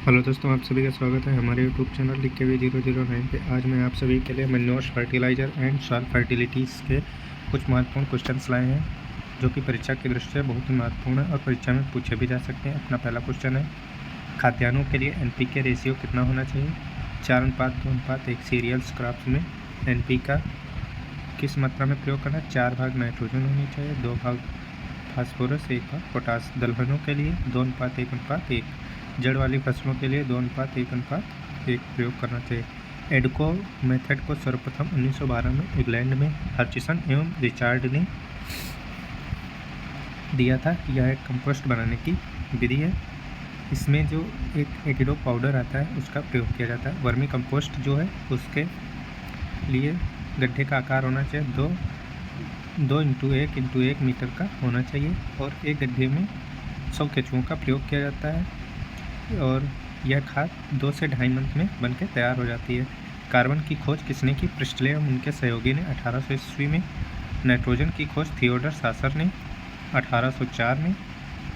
Hello दोस्तों, आप सभी का स्वागत है हमारे यूट्यूब चैनल लिख के 009 पे। आज मैं आप सभी के लिए मैन्योर्स फर्टिलाइज़र एंड सॉइल फर्टिलिटीज़ के कुछ महत्वपूर्ण क्वेश्चंस लाए हैं, जो कि परीक्षा की दृष्टि से बहुत ही महत्वपूर्ण है और परीक्षा में पूछे भी जा सकते हैं। अपना पहला क्वेश्चन है, खाद्यान्नों के लिए NPK रेशियो कितना होना चाहिए? 4:2:1। सीरियल्स क्रॉप्स में NPK का किस मात्रा में प्रयोग करना है? 4 भाग नाइट्रोजन होनी चाहिए, 2 भाग फास्फोरस, 1 भाग पोटास। दलहनों के लिए 2:1:1। जड़ वाली फसलों के लिए 2:1:1 प्रयोग करना चाहिए। एडको मेथड को सर्वप्रथम 1912 में इंग्लैंड में हर्चिसन एवं रिचार्ड ने दिया था। यह एक कंपोस्ट बनाने की विधि है। इसमें जो एक एकिडो पाउडर आता है उसका प्रयोग किया जाता है। वर्मी कंपोस्ट जो है उसके लिए गड्ढे का आकार होना चाहिए 2x1x1 मीटर का होना चाहिए और एक गड्ढे में 100 केंचुओं का प्रयोग किया जाता है और यह खाद 2 से 2.5 मंथ में बनकर तैयार हो जाती है। कार्बन की खोज किसने की? प्रिस्टले एवं उनके सहयोगी ने 1800 ईस्वी में। नाइट्रोजन की खोज थियोडर सासर ने 1804 में।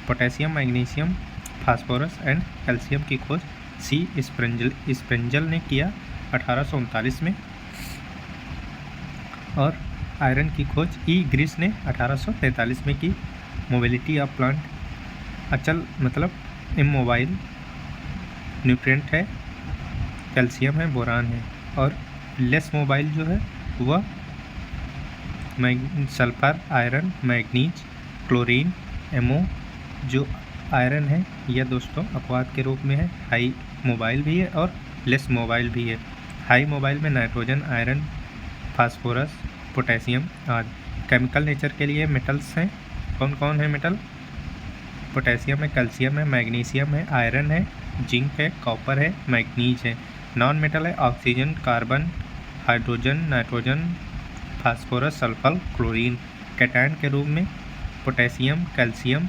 Potassium, magnesium, phosphorus and calcium की खोज सी स्प्रेंजल ने किया 1839 में और आयरन की खोज ई ग्रीस ने 1843 में की। मोबिलिटी ऑफ प्लांट अचल मतलब इमोबाइल न्यूट्रिएंट है, कैल्शियम है, बोरान है। और लेस मोबाइल जो है वह sulphur, iron, manganese, chlorine, MO. जो आयरन है यह दोस्तों अपवाद के रूप में है। हाई मोबाइल भी है और लेस मोबाइल भी है। हाई मोबाइल में नाइट्रोजन, आयरन, फास्फोरस, पोटेशियम आदि। केमिकल नेचर के लिए मेटल्स हैं। कौन कौन है मेटल? पोटेशियम है, कैल्शियम है, मैग्नीशियम है, आयरन है, जिंक है, कॉपर है, मैग्नीज है। नॉन मेटल है oxygen, carbon, hydrogen, nitrogen, phosphorus, sulphur, chlorine. Cation के रूप में पोटेशियम, कैल्शियम,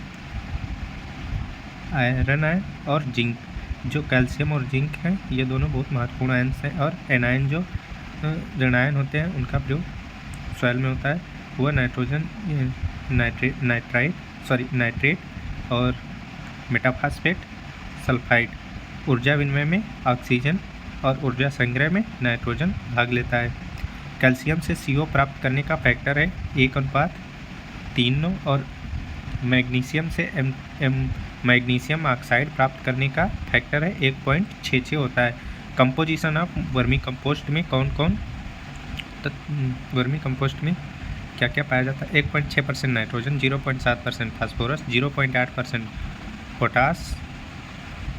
आयरन है और जिंक। जो कैल्शियम और जिंक हैं ये दोनों बहुत महत्वपूर्ण आयन्स हैं। और एनायन जो ऋणायन होते हैं उनका प्रयोग सॉइल में होता है। वह नाइट्रोजन, नाइट्रेट और मेटाफास्फेट, सल्फाइड। ऊर्जा विनिमय में ऑक्सीजन और ऊर्जा संग्रह में नाइट्रोजन भाग लेता है। कैल्शियम से CO प्राप्त करने का फैक्टर है 1:3 और मैग्नीशियम से मैग्नीशियम ऑक्साइड प्राप्त करने का फैक्टर है 1.66 होता है। कंपोजिशन ऑफ वर्मी कंपोस्ट में कौन कौन वर्मी कंपोस्ट में क्या क्या पाया जाता है? 1.6% nitrogen, 0.7% phosphorus, 0.8% potash,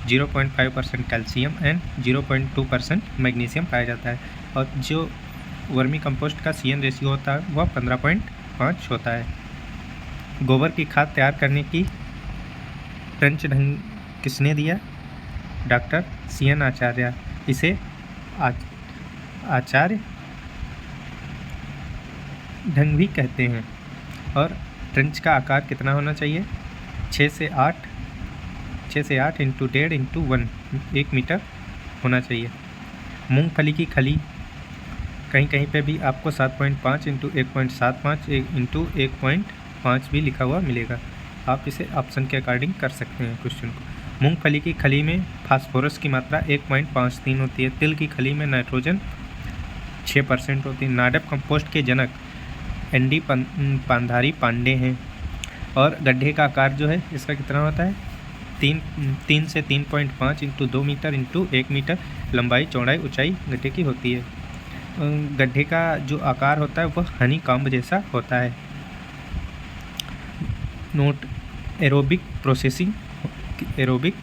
0.5% calcium and 0.2% magnesium पाया जाता है। और जो वर्मी कंपोस्ट का CN रेशियो होता है वह 15.5 होता है। गोबर की खाद तैयार करने की ट्रेंच ढंग किसने दिया? डॉक्टर CN आचार्य। इसे आचार्य ढंग भी कहते हैं। और ट्रेंच का आकार कितना होना चाहिए? 6 से 8 × 1.5 × 1 मीटर होना चाहिए। मूंगफली की खली कहीं कहीं पे भी आपको 7.5 × 1.75 × 1.5 भी लिखा हुआ मिलेगा। आप इसे ऑप्शन के अकॉर्डिंग कर सकते हैं क्वेश्चन को। मूंगफली की खली में फास्फोरस की मात्रा 1.53 होती है। तिल की खली में नाइट्रोजन 6% होती है। नाडप कंपोस्ट के जनक ND पांधारी पांडे हैं। और गड्ढे का आकार जो है इसका कितना होता है? 3 से 3.5 × 2 मीटर × 1 मीटर लंबाई, चौड़ाई, ऊंचाई गड्ढे की होती है। गड्ढे का जो आकार होता है वह हनी कॉम्ब जैसा होता है। नोट, एरोबिक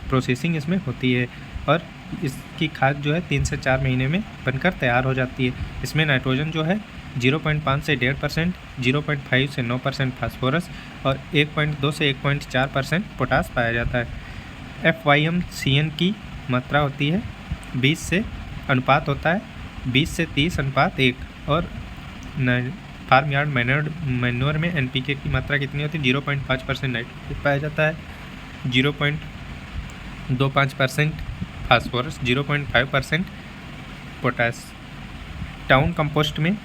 प्रोसेसिंग इसमें होती है और इसकी खाद जो है 3 से 4 महीने में बनकर तैयार हो जाती है। इसमें नाइट्रोजन जो है 0.5 से 1.5%, 0.5 से 9% फास्फोरस और 1.2 से 1.4% पोटास पाया जाता है। FYM CN की मात्रा होती है 20 से अनुपात होता है 20 से 30:1 और फार्म यार्ड मैन्योर में NPK की मात्रा कितनी होती है? 0.5% नाइट्रोजन पाया जाता है, 0.25% फास्फोरस, 0.5% पोटास। टाउन कंपोस्ट में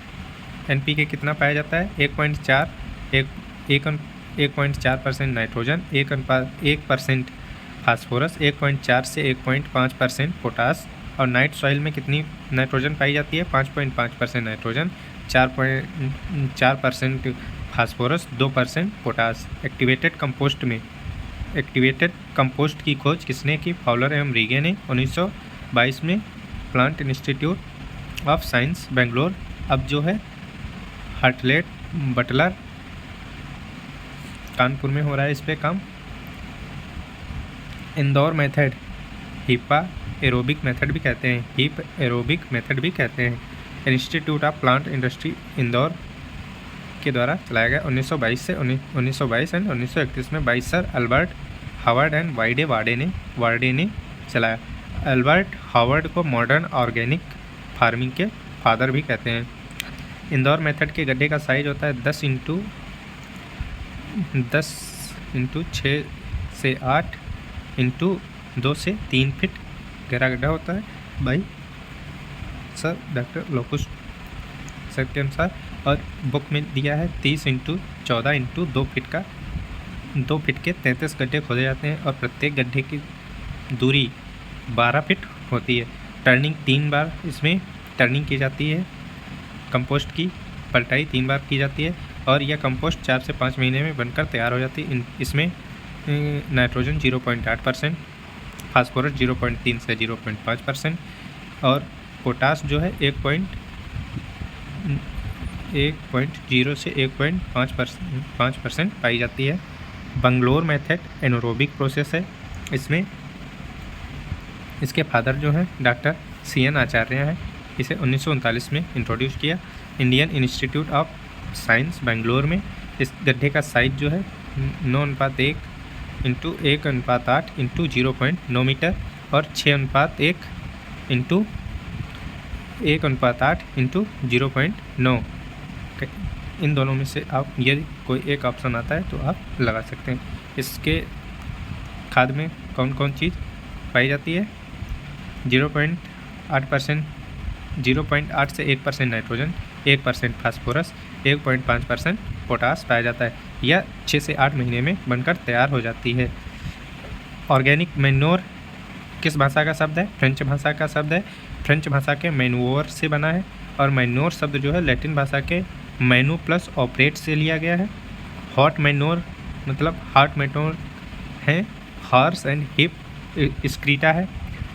NPK कितना पाया जाता है? 1.4% नाइट्रोजन, 1% फास्फोरस 1.4 से 1.5% पोटास, और नाइट सॉइल में कितनी नाइट्रोजन पाई जाती है? 5.5% nitrogen, 4% phosphorus, 2% potash. Activated compost की खोज किसने की? फाउलर एवं रीगे ने 1922 में plant institute of science Bangalore. अब जो है हार्टलेट बटलर कानपुर में हो रहा है इस पे काम। इंदौर मेथड हिपा एरोबिक मेथड भी कहते हैं, हिप एरोबिक मेथड भी कहते हैं, institute of plant industry Indore के द्वारा चलाया गया 1922 एंड 1931 में by sir Albert Howard and वार्डे ने चलाया। अल्बर्ट हावर्ड को मॉडर्न ऑर्गेनिक फार्मिंग के फादर भी कहते हैं। इंदौर मेथड के गड्ढे का साइज होता है 10 इंटू 6 से 8 इंटू 2 से 3 फीट गहरा गड्ढा होता है भाई सर डॉक्टर लोकुश सर के अनुसार, और बुक में दिया है 30 इंटू 14 इंटू 2 फीट का 2 फीट के 33 गड्ढे खोदे जाते हैं और प्रत्येक गड्ढे की दूरी 12 फीट होती है। टर्निंग 3 बार इसमें टर्निंग की जाती है, कंपोस्ट की पलटाई 3 बार की जाती है और यह कंपोस्ट 4 से 5 महीने में बनकर तैयार हो जाती है। इसमें नाइट्रोजन 0.8%, फास्फोरस 0.3 से 0.5% और पोटास जो है 1.0 से 1.5% पाई जाती है। बंगलोर मेथड एनारोबिक प्रोसेस है। इसमें इसके फादर जो हैं डॉक्टर CN आचार्य हैं। इसे 1939 में इंट्रोड्यूस किया Indian institute of science Bangalore में। इस गड्ढे का साइज जो है 9:1 इंटू 1:8 इंटू 0.9 मीटर और 6:1 इंटू 1:8 इंटू 0.9। इन दोनों में से आप यदि कोई एक ऑप्शन आता है तो आप लगा सकते हैं। इसके खाद में कौन कौन चीज़ पाई जाती है? 0.8% 0.8 से 1% नाइट्रोजन, 1% फास्फोरस, 1.5% पोटास पाया जाता है। यह 6 से 8 महीने में बनकर तैयार हो जाती है। ऑर्गेनिक मैन्योर किस भाषा का शब्द है? फ्रेंच भाषा का शब्द है। फ्रेंच भाषा के मैन्योर से बना है और मैन्योर शब्द जो है लैटिन भाषा के मैनू प्लस ऑपरेट से लिया गया है। हॉट मैन्योर मतलब हार्ट मैन्योर है, हॉर्स एंड हिप स्क्रीटा है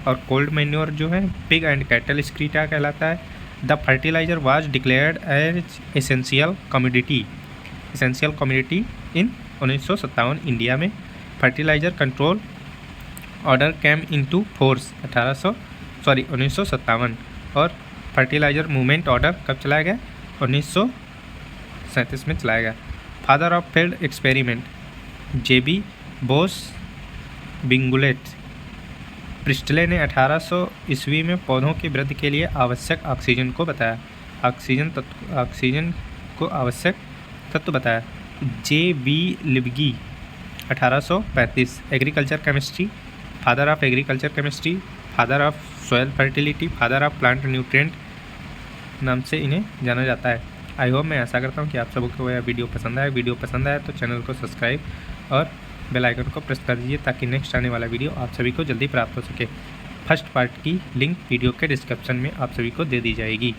और कोल्ड मैन्योर जो है पिग एंड कैटल स्क्रीटा कहलाता है। The fertilizer was declared as essential commodity in 1957 India में। Fertilizer control order came into force 1957 और फर्टिलाइजर मूवमेंट ऑर्डर कब चलाया गया? 1937 में चलाया गया। Father of field experiment JB बोस बिंगुलेट प्रिस्टले ने 1800 ईस्वी में पौधों की वृद्धि के लिए आवश्यक ऑक्सीजन को बताया। ऑक्सीजन को आवश्यक तत्व बताया। JB लिबगी 1835 agriculture chemistry, father of agriculture chemistry, father of soil fertility, father of plant nutrient नाम से इन्हें जाना जाता है। आई होप मैं आशा करता हूँ कि आप सबको यह वीडियो पसंद आया। वीडियो पसंद आया तो चैनल को सब्सक्राइब और बेल आइकन को प्रेस कर दीजिए ताकि नेक्स्ट आने वाला वीडियो आप सभी को जल्दी प्राप्त हो सके। फर्स्ट पार्ट की लिंक वीडियो के डिस्क्रिप्शन में आप सभी को दे दी जाएगी।